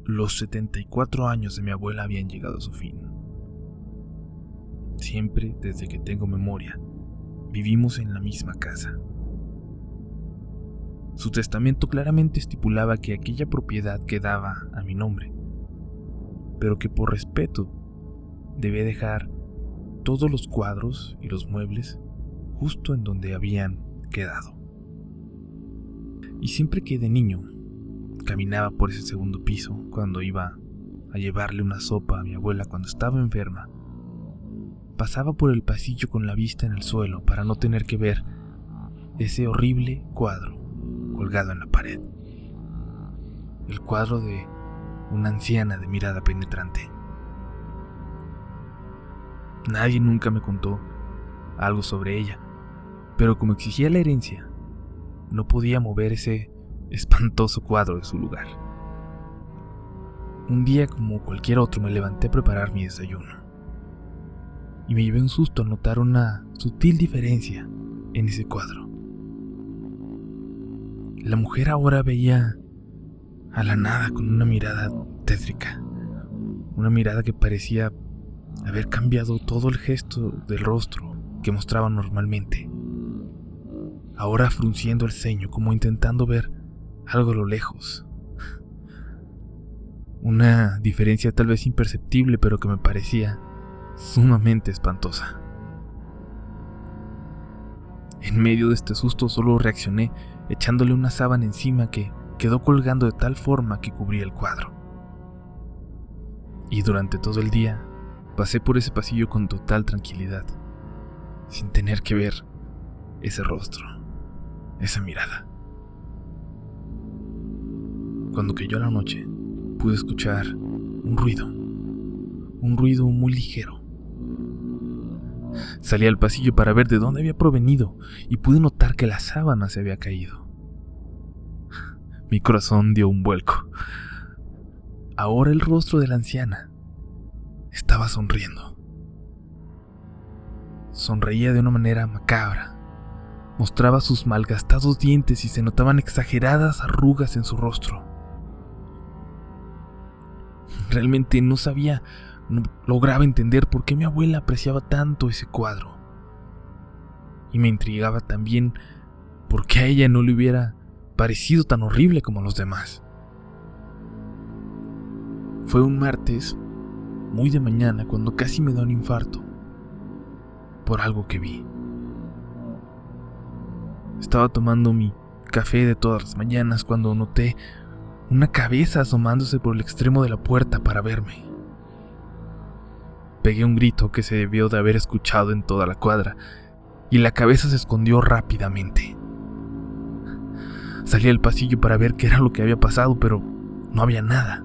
Los 74 años de mi abuela habían llegado a su fin. Siempre, desde que tengo memoria, vivimos en la misma casa. Su testamento claramente estipulaba que aquella propiedad quedaba a mi nombre, pero que por respeto debía dejar todos los cuadros y los muebles justo en donde habían quedado. Y siempre que de niño caminaba por ese segundo piso cuando iba a llevarle una sopa a mi abuela cuando estaba enferma, pasaba por el pasillo con la vista en el suelo para no tener que ver ese horrible cuadro colgado en la pared. El cuadro de una anciana de mirada penetrante. Nadie nunca me contó algo sobre ella, pero como exigía la herencia, no podía mover ese espantoso cuadro de su lugar. Un día, como cualquier otro, me levanté a preparar mi desayuno y me llevé un susto al notar una sutil diferencia en ese cuadro. La mujer ahora veía a la nada con una mirada tétrica, una mirada que parecía haber cambiado todo el gesto del rostro que mostraba normalmente, ahora frunciendo el ceño como intentando ver algo a lo lejos. Una diferencia tal vez imperceptible, pero que me parecía sumamente espantosa. En medio de este susto solo reaccioné echándole una sábana encima que quedó colgando de tal forma que cubría el cuadro. Y durante todo el día pasé por ese pasillo con total tranquilidad, sin tener que ver ese rostro, esa mirada. Cuando cayó la noche, pude escuchar un ruido muy ligero. Salí al pasillo para ver de dónde había provenido y pude notar que la sábana se había caído. Mi corazón dio un vuelco. Ahora el rostro de la anciana estaba sonriendo. Sonreía de una manera macabra. Mostraba sus malgastados dientes y se notaban exageradas arrugas en su rostro. Realmente no lograba entender por qué mi abuela apreciaba tanto ese cuadro. Y me intrigaba también por qué a ella no le hubiera parecido tan horrible como a los demás. Fue un martes, muy de mañana, cuando casi me da un infarto por algo que vi. Estaba tomando mi café de todas las mañanas cuando noté una cabeza asomándose por el extremo de la puerta para verme. Pegué un grito que se debió de haber escuchado en toda la cuadra, y la cabeza se escondió rápidamente. Salí al pasillo para ver qué era lo que había pasado, pero no había nada.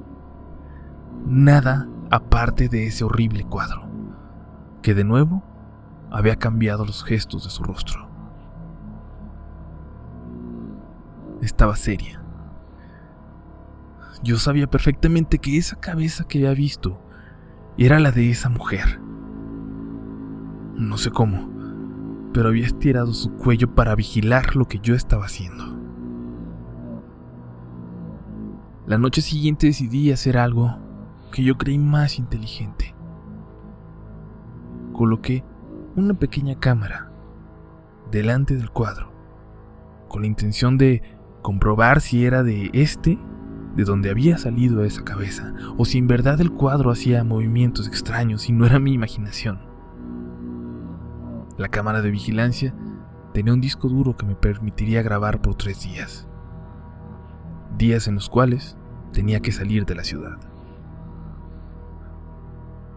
Nada aparte de ese horrible cuadro, que de nuevo había cambiado los gestos de su rostro. Estaba seria. Yo sabía perfectamente que esa cabeza que había visto era la de esa mujer. No sé cómo, pero había estirado su cuello para vigilar lo que yo estaba haciendo. La noche siguiente decidí hacer algo que yo creí más inteligente. Coloqué una pequeña cámara delante del cuadro, con la intención de comprobar si era de donde había salido esa cabeza, o si en verdad el cuadro hacía movimientos extraños y no era mi imaginación. La cámara de vigilancia tenía un disco duro que me permitiría grabar por 3 días. Días en los cuales tenía que salir de la ciudad.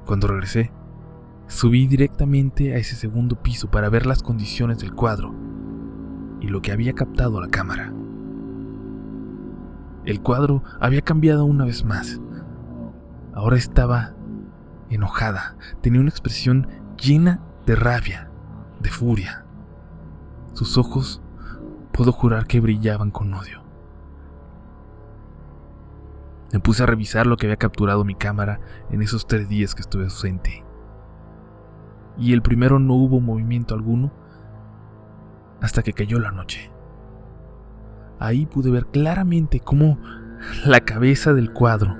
Cuando regresé, subí directamente a ese segundo piso para ver las condiciones del cuadro y lo que había captado la cámara. El cuadro había cambiado una vez más. Ahora estaba enojada. Tenía una expresión llena de rabia, de furia. Sus ojos, puedo jurar que brillaban con odio. Me puse a revisar lo que había capturado mi cámara en esos 3 días que estuve ausente. Y el primero no hubo movimiento alguno hasta que cayó la noche. Ahí pude ver claramente cómo la cabeza del cuadro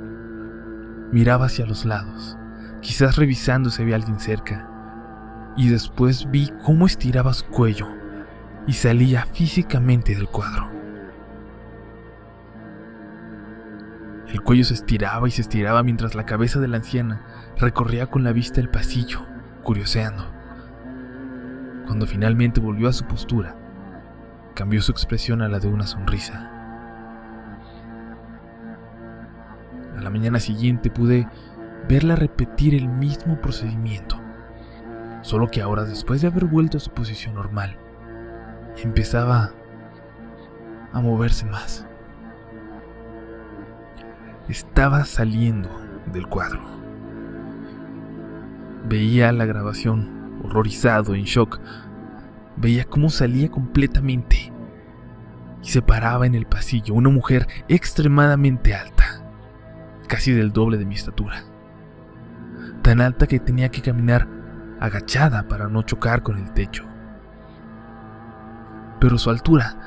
Miraba hacia los lados, quizás revisando si había alguien cerca, y después vi cómo estiraba su cuello y salía físicamente del cuadro. El cuello se estiraba y se estiraba mientras la cabeza de la anciana recorría con la vista el pasillo, curioseando. Cuando finalmente volvió a su postura, cambió su expresión a la de una sonrisa. A la mañana siguiente pude verla repetir el mismo procedimiento, solo que ahora, después de haber vuelto a su posición normal, empezaba a moverse más. Estaba saliendo del cuadro. Veía la grabación, horrorizado, en shock. Veía cómo salía completamente y se paraba en el pasillo una mujer extremadamente alta, casi del doble de mi estatura. Tan alta que tenía que caminar agachada para no chocar con el techo. Pero su altura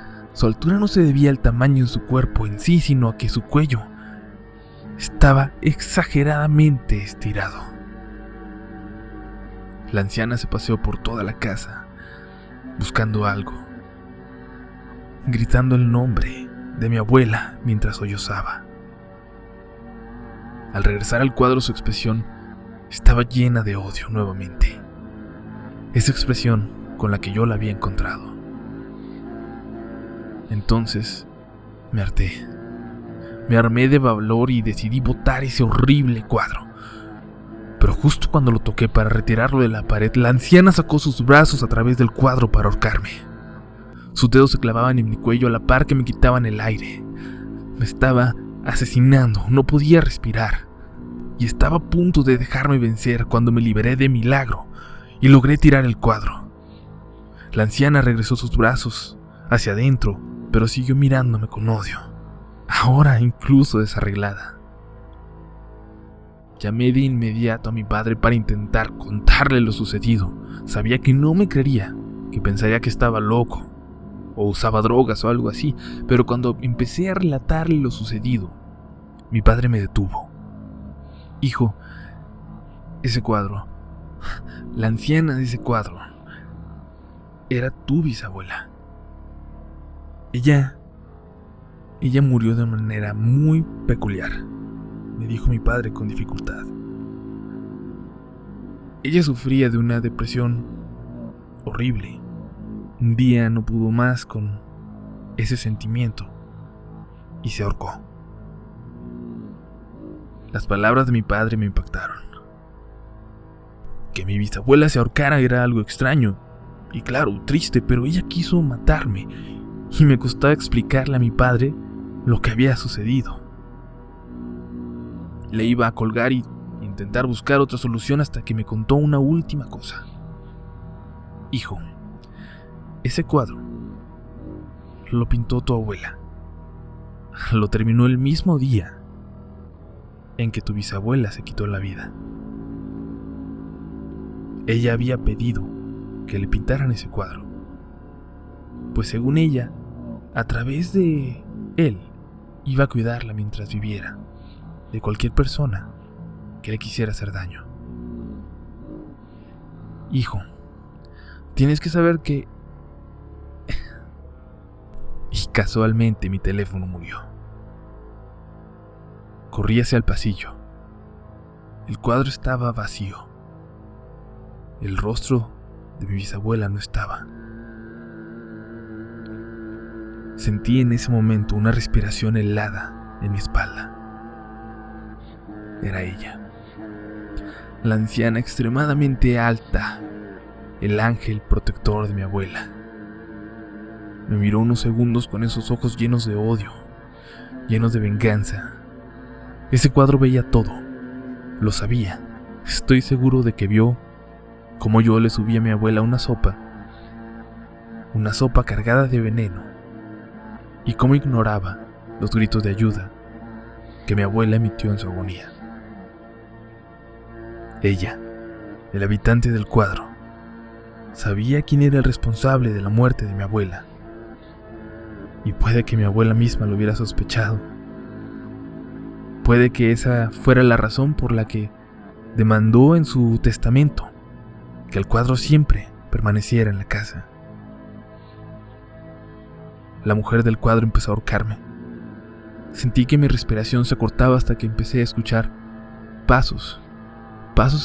no se debía al tamaño de su cuerpo en sí, sino a que su cuello estaba exageradamente estirado. La anciana se paseó por toda la casa, buscando algo, gritando el nombre de mi abuela mientras sollozaba. Al regresar al cuadro, su expresión estaba llena de odio nuevamente. Esa expresión con la que yo la había encontrado. Entonces me harté. Me armé de valor y decidí botar ese horrible cuadro. Pero justo cuando lo toqué para retirarlo de la pared, la anciana sacó sus brazos a través del cuadro para ahorcarme. Sus dedos se clavaban en mi cuello a la par que me quitaban el aire. Me estaba asesinando, no podía respirar. Y estaba a punto de dejarme vencer cuando me liberé de milagro y logré tirar el cuadro. La anciana regresó sus brazos hacia adentro, pero siguió mirándome con odio, ahora incluso desarreglada. Llamé de inmediato a mi padre para intentar contarle lo sucedido. Sabía que no me creería, que pensaría que estaba loco o usaba drogas o algo así, pero cuando empecé a relatarle lo sucedido, mi padre me detuvo. Hijo, ese cuadro, la anciana de ese cuadro, era tu bisabuela. Ella murió de manera muy peculiar, me dijo mi padre con dificultad. Ella sufría de una depresión horrible. Un día no pudo más con ese sentimiento y se ahorcó. Las palabras de mi padre me impactaron. Que mi bisabuela se ahorcara era algo extraño y claro, triste, pero ella quiso matarme y me costaba explicarle a mi padre lo que había sucedido. Le iba a colgar y intentar buscar otra solución hasta que me contó una última cosa. Hijo, ese cuadro lo pintó tu abuela. Lo terminó el mismo día en que tu bisabuela se quitó la vida. Ella había pedido que le pintaran ese cuadro, pues según ella, a través de él, iba a cuidarla mientras viviera, de cualquier persona que le quisiera hacer daño. Hijo, tienes que saber que... Y casualmente mi teléfono murió. Corrí hacia el pasillo. El cuadro estaba vacío. El rostro de mi bisabuela no estaba. Sentí en ese momento una respiración helada en mi espalda. Era ella, la anciana extremadamente alta, el ángel protector de mi abuela. Me miró unos segundos con esos ojos llenos de odio, llenos de venganza. Ese cuadro veía todo, lo sabía. Estoy seguro de que vio cómo yo le subí a mi abuela una sopa cargada de veneno, y cómo ignoraba los gritos de ayuda que mi abuela emitió en su agonía. Ella, el habitante del cuadro, sabía quién era el responsable de la muerte de mi abuela, y puede que mi abuela misma lo hubiera sospechado, Puede que esa fuera la razón por la que demandó en su testamento que el cuadro siempre permaneciera en la casa. La mujer del cuadro empezó a ahorcarme. Sentí que mi respiración se cortaba hasta que empecé a escuchar pasos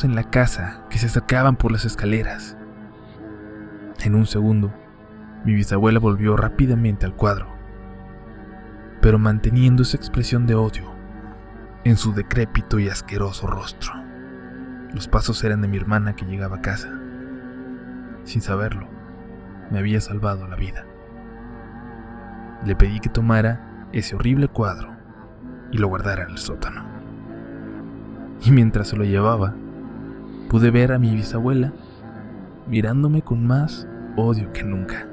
en la casa que se acercaban por las escaleras. En un segundo, mi bisabuela volvió rápidamente al cuadro, pero manteniendo esa expresión de odio en su decrépito y asqueroso rostro. Los pasos eran de mi hermana que llegaba a casa. Sin saberlo, me había salvado la vida. Le pedí que tomara ese horrible cuadro y lo guardara en el sótano. Y mientras se lo llevaba, pude ver a mi bisabuela mirándome con más odio que nunca.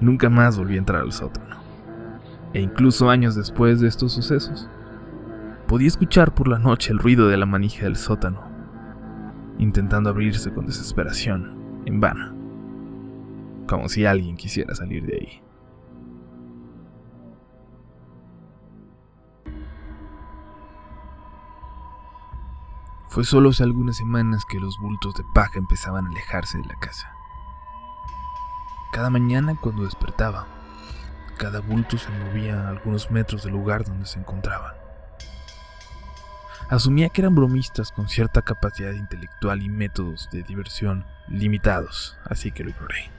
Nunca más volví a entrar al sótano. E incluso años después de estos sucesos, podía escuchar por la noche el ruido de la manija del sótano, intentando abrirse con desesperación, en vano, como si alguien quisiera salir de ahí. Fue solo hace algunas semanas que los bultos de paja empezaban a alejarse de la casa. Cada mañana cuando despertaba, cada bulto se movía a algunos metros del lugar donde se encontraban. Asumía que eran bromistas con cierta capacidad intelectual y métodos de diversión limitados, así que lo ignoré.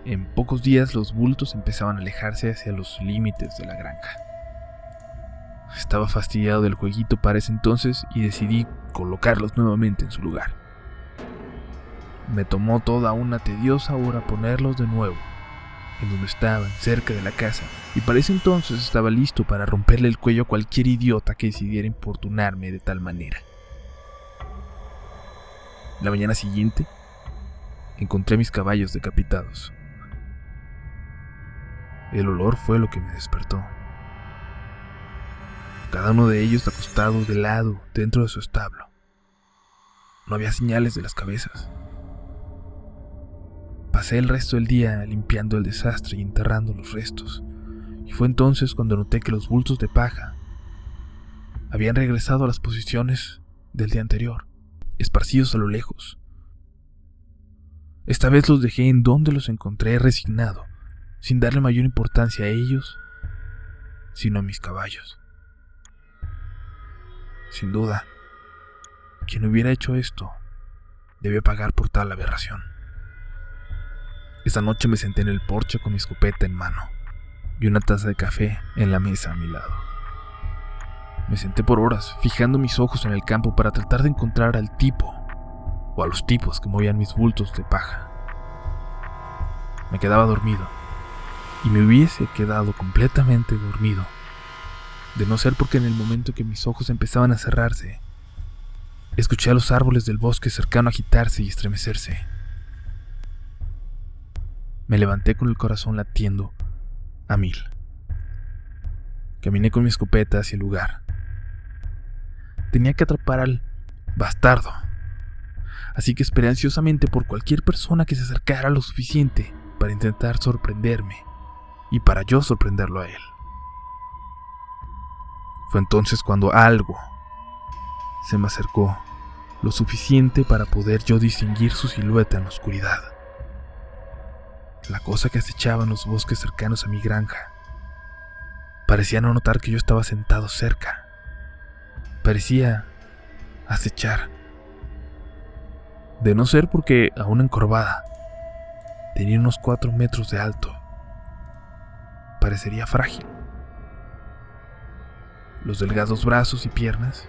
En pocos días los bultos empezaban a alejarse hacia los límites de la granja. Estaba fastidiado del jueguito para ese entonces y decidí colocarlos nuevamente en su lugar. Me tomó toda una tediosa hora ponerlos de nuevo en donde estaban, cerca de la casa, y para ese entonces estaba listo para romperle el cuello a cualquier idiota que decidiera importunarme de tal manera. La mañana siguiente, encontré mis caballos decapitados. El olor fue lo que me despertó. Cada uno de ellos acostado de lado dentro de su establo. No había señales de las cabezas. Pasé el resto del día limpiando el desastre y enterrando los restos, y fue entonces cuando noté que los bultos de paja habían regresado a las posiciones del día anterior, esparcidos a lo lejos. Esta vez los dejé en donde los encontré, resignado, sin darle mayor importancia a ellos, sino a mis caballos. Sin duda, quien hubiera hecho esto debía pagar por tal aberración. Esa noche me senté en el porche con mi escopeta en mano y una taza de café en la mesa a mi lado. Me senté por horas, fijando mis ojos en el campo para tratar de encontrar al tipo, o a los tipos que movían mis bultos de paja. Me quedaba dormido, y me hubiese quedado completamente dormido, de no ser porque en el momento que mis ojos empezaban a cerrarse, escuché a los árboles del bosque cercano agitarse y estremecerse. Me levanté con el corazón latiendo a 1000. Caminé con mi escopeta hacia el lugar. Tenía que atrapar al bastardo, así que esperé ansiosamente por cualquier persona que se acercara lo suficiente para intentar sorprenderme y para yo sorprenderlo a él. Fue entonces cuando algo se me acercó lo suficiente para poder yo distinguir su silueta en la oscuridad. La cosa que acechaba en los bosques cercanos a mi granja parecía no notar que yo estaba sentado cerca. Parecía acechar. De no ser porque, aún encorvada, tenía unos 4 metros de alto. Parecería frágil. Los delgados brazos y piernas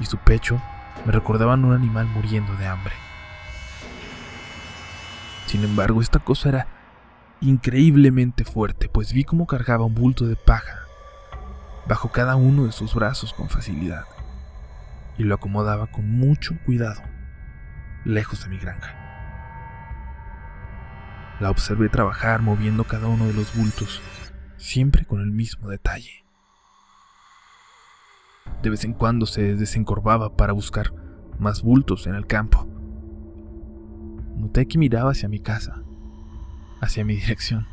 y su pecho me recordaban un animal muriendo de hambre. Sin embargo, esta cosa era increíblemente fuerte, pues vi cómo cargaba un bulto de paja bajo cada uno de sus brazos con facilidad y lo acomodaba con mucho cuidado, lejos de mi granja. La observé trabajar moviendo cada uno de los bultos, siempre con el mismo detalle. De vez en cuando se desencorvaba para buscar más bultos en el campo. Noté que miraba hacia mi casa, hacia mi dirección.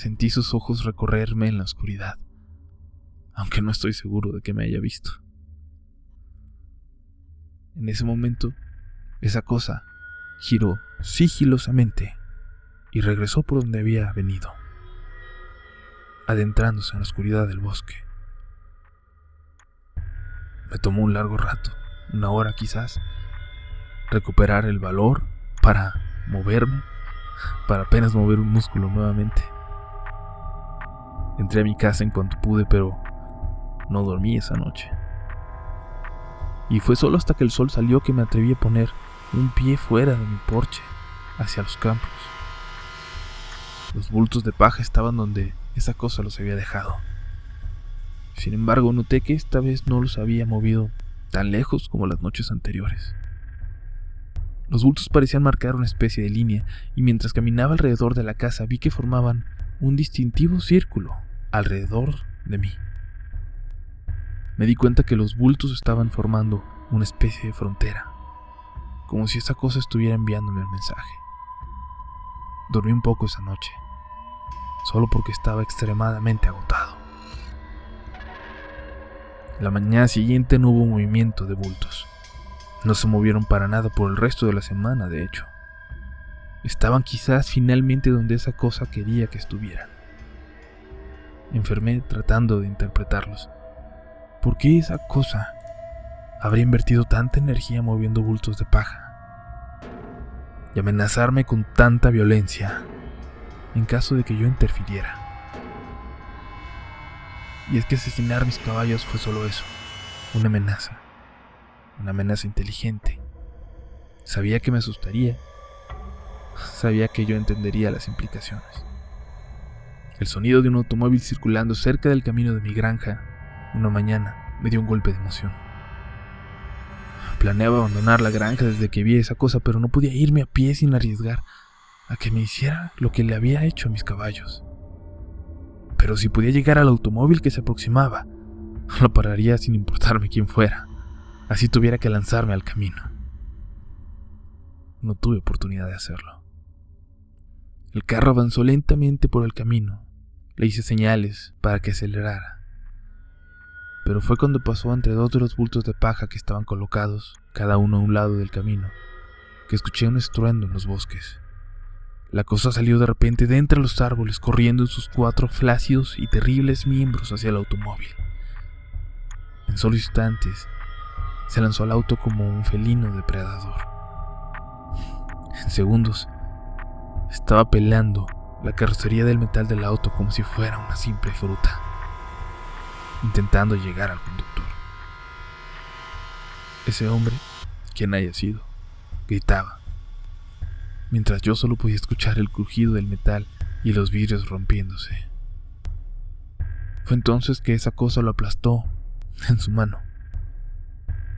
Sentí sus ojos recorrerme en la oscuridad, aunque no estoy seguro de que me haya visto. En ese momento, esa cosa giró sigilosamente y regresó por donde había venido, adentrándose en la oscuridad del bosque. Me tomó un largo rato, 1 hora quizás, recuperar el valor para moverme, para apenas mover un músculo nuevamente. Entré a mi casa en cuanto pude, pero no dormí esa noche. Y fue solo hasta que el sol salió que me atreví a poner un pie fuera de mi porche, hacia los campos. Los bultos de paja estaban donde esa cosa los había dejado. Sin embargo, noté que esta vez no los había movido tan lejos como las noches anteriores. Los bultos parecían marcar una especie de línea, y mientras caminaba alrededor de la casa vi que formaban un distintivo círculo alrededor de mí. Me di cuenta que los bultos estaban formando una especie de frontera, como si esa cosa estuviera enviándome un mensaje. Dormí un poco esa noche, solo porque estaba extremadamente agotado. La mañana siguiente no hubo movimiento de bultos. No se movieron para nada por el resto de la semana, de hecho. Estaban quizás finalmente donde esa cosa quería que estuvieran. Enfermé tratando de interpretarlos. ¿Por qué esa cosa habría invertido tanta energía moviendo bultos de paja y amenazarme con tanta violencia en caso de que yo interfiriera? Y es que asesinar mis caballos fue solo eso, una amenaza inteligente. Sabía que me asustaría, sabía que yo entendería las implicaciones. El sonido de un automóvil circulando cerca del camino de mi granja una mañana me dio un golpe de emoción. Planeaba abandonar la granja desde que vi esa cosa, pero no podía irme a pie sin arriesgar a que me hiciera lo que le había hecho a mis caballos. Pero si podía llegar al automóvil que se aproximaba, lo pararía sin importarme quién fuera, así tuviera que lanzarme al camino. No tuve oportunidad de hacerlo. El carro avanzó lentamente por el camino. Le hice señales para que acelerara. Pero fue cuando pasó entre 2 de los bultos de paja que estaban colocados, cada uno a un lado del camino, que escuché un estruendo en los bosques. La cosa salió de repente de entre los árboles, corriendo en sus 4 flácidos y terribles miembros hacia el automóvil. En solo instantes, se lanzó al auto como un felino depredador. En segundos, estaba pelando la carrocería del metal del auto como si fuera una simple fruta, intentando llegar al conductor. Ese hombre, quien haya sido, gritaba, mientras yo solo podía escuchar el crujido del metal y los vidrios rompiéndose. Fue entonces que esa cosa lo aplastó en su mano.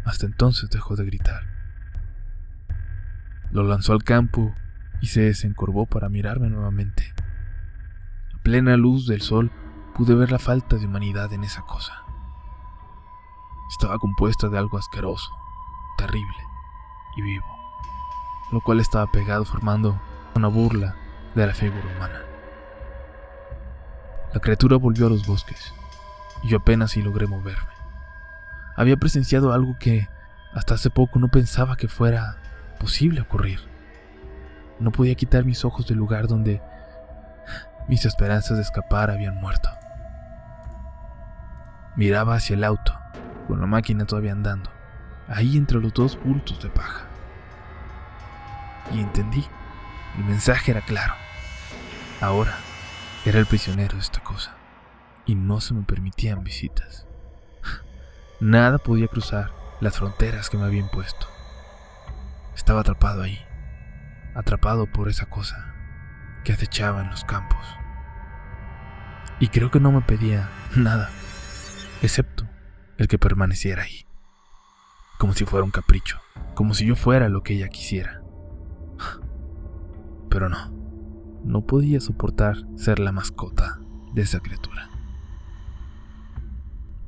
Hasta entonces dejó de gritar. Lo lanzó al campo y se desencorvó para mirarme nuevamente. A plena luz del sol pude ver la falta de humanidad en esa cosa. Estaba compuesta de algo asqueroso, terrible y vivo, lo cual estaba pegado formando una burla de la figura humana. La criatura volvió a los bosques y yo apenas si logré moverme. Había presenciado algo que hasta hace poco no pensaba que fuera posible ocurrir. No podía quitar mis ojos del lugar donde mis esperanzas de escapar habían muerto. Miraba hacia el auto, con la máquina todavía andando, ahí entre los 2 bultos de paja. Y entendí, el mensaje era claro. Ahora era el prisionero de esta cosa, y no se me permitían visitas. Nada podía cruzar las fronteras que me había impuesto. Estaba atrapado ahí, atrapado por esa cosa que acechaba en los campos. Y creo que no me pedía nada, excepto el que permaneciera ahí, como si fuera un capricho, como si yo fuera lo que ella quisiera. Pero no podía soportar ser la mascota de esa criatura.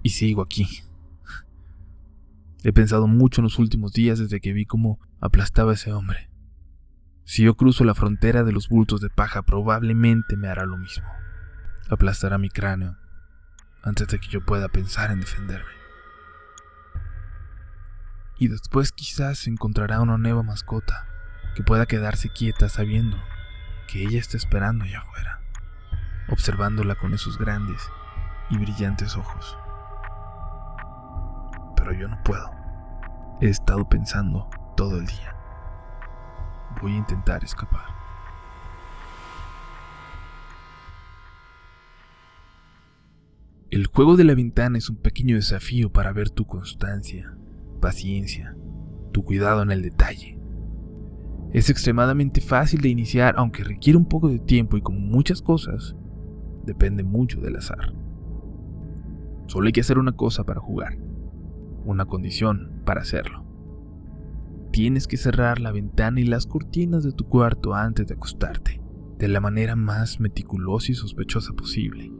Y sigo aquí. He pensado mucho en los últimos días desde que vi cómo aplastaba a ese hombre. Si yo cruzo la frontera de los bultos de paja, probablemente me hará lo mismo. aplastará mi cráneo antes de que yo pueda pensar en defenderme. Y después quizás encontrará una nueva mascota que pueda quedarse quieta sabiendo que ella está esperando allá afuera, observándola con esos grandes y brillantes ojos. Pero yo no puedo. He estado pensando todo el día. Voy a intentar escapar. El juego de la ventana es un pequeño desafío para ver tu constancia, paciencia, tu cuidado en el detalle. Es extremadamente fácil de iniciar, aunque requiere un poco de tiempo y como muchas cosas, depende mucho del azar. Solo hay que hacer una cosa para jugar, una condición para hacerlo. Tienes que cerrar la ventana y las cortinas de tu cuarto antes de acostarte, de la manera más meticulosa y sospechosa posible.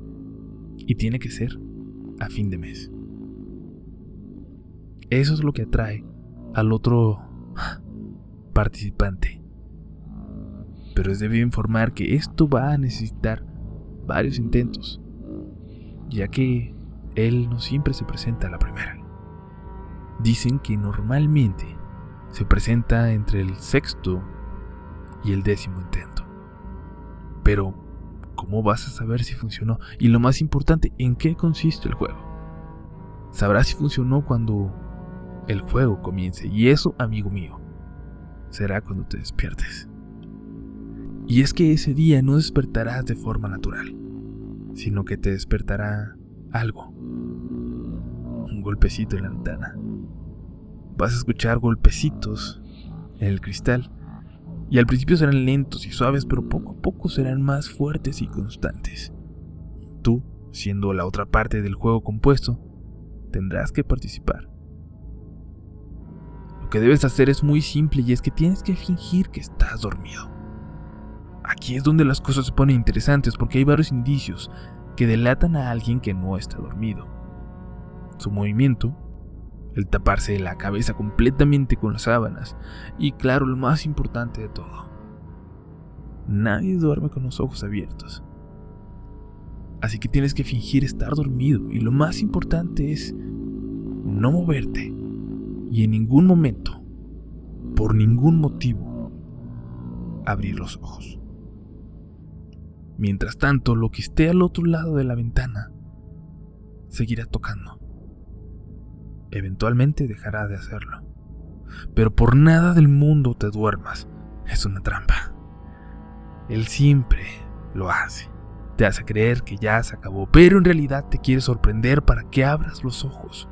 Y tiene que ser a fin de mes. Eso es lo que atrae al otro participante. Pero es debido informar que esto va a necesitar varios intentos, ya que él no siempre se presenta a la primera. Dicen que normalmente se presenta entre el 6º y el 10º intento. Pero, ¿cómo vas a saber si funcionó? Y lo más importante, ¿en qué consiste el juego? Sabrás si funcionó cuando el juego comience. Y eso, amigo mío, será cuando te despiertes. Y es que ese día no despertarás de forma natural, sino que te despertará algo. Un golpecito en la ventana. Vas a escuchar golpecitos en el cristal. Y al principio serán lentos y suaves, pero poco a poco serán más fuertes y constantes. Tú, siendo la otra parte del juego compuesto, tendrás que participar. Lo que debes hacer es muy simple y es que tienes que fingir que estás dormido. Aquí es donde las cosas se ponen interesantes porque hay varios indicios que delatan a alguien que no está dormido. Su movimiento, el taparse la cabeza completamente con las sábanas y claro, lo más importante de todo, nadie duerme con los ojos abiertos. Así que tienes que fingir estar dormido y lo más importante es no moverte y en ningún momento, por ningún motivo, abrir los ojos. Mientras tanto, lo que esté al otro lado de la ventana seguirá tocando. Eventualmente dejará de hacerlo. Pero por nada del mundo te duermas. Es una trampa. Él siempre lo hace. Te hace creer que ya se acabó, pero en realidad te quiere sorprender para que abras los ojos.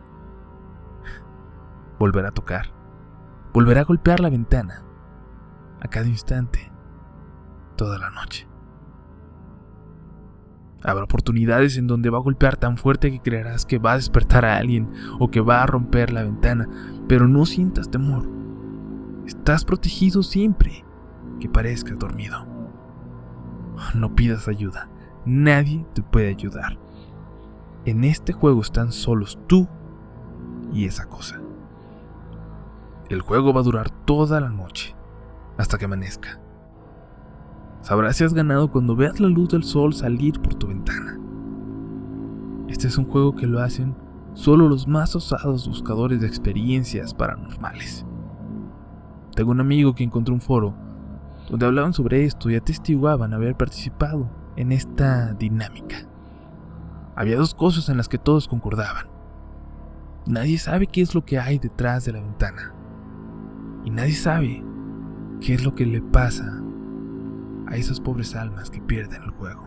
Volverá a tocar. Volverá a golpear la ventana. A cada instante. Toda la noche. Habrá oportunidades en donde va a golpear tan fuerte que creerás que va a despertar a alguien o que va a romper la ventana, pero no sientas temor. Estás protegido siempre que parezcas dormido. No pidas ayuda, nadie te puede ayudar. En este juego están solos tú y esa cosa. El juego va a durar toda la noche, hasta que amanezca. Sabrás si has ganado cuando veas la luz del sol salir por tu ventana. Este es un juego que lo hacen solo los más osados buscadores de experiencias paranormales. Tengo un amigo que encontró un foro donde hablaban sobre esto y atestiguaban haber participado en esta dinámica. Había dos cosas en las que todos concordaban. Nadie sabe qué es lo que hay detrás de la ventana. Y nadie sabe qué es lo que le pasa a esas pobres almas que pierden el juego.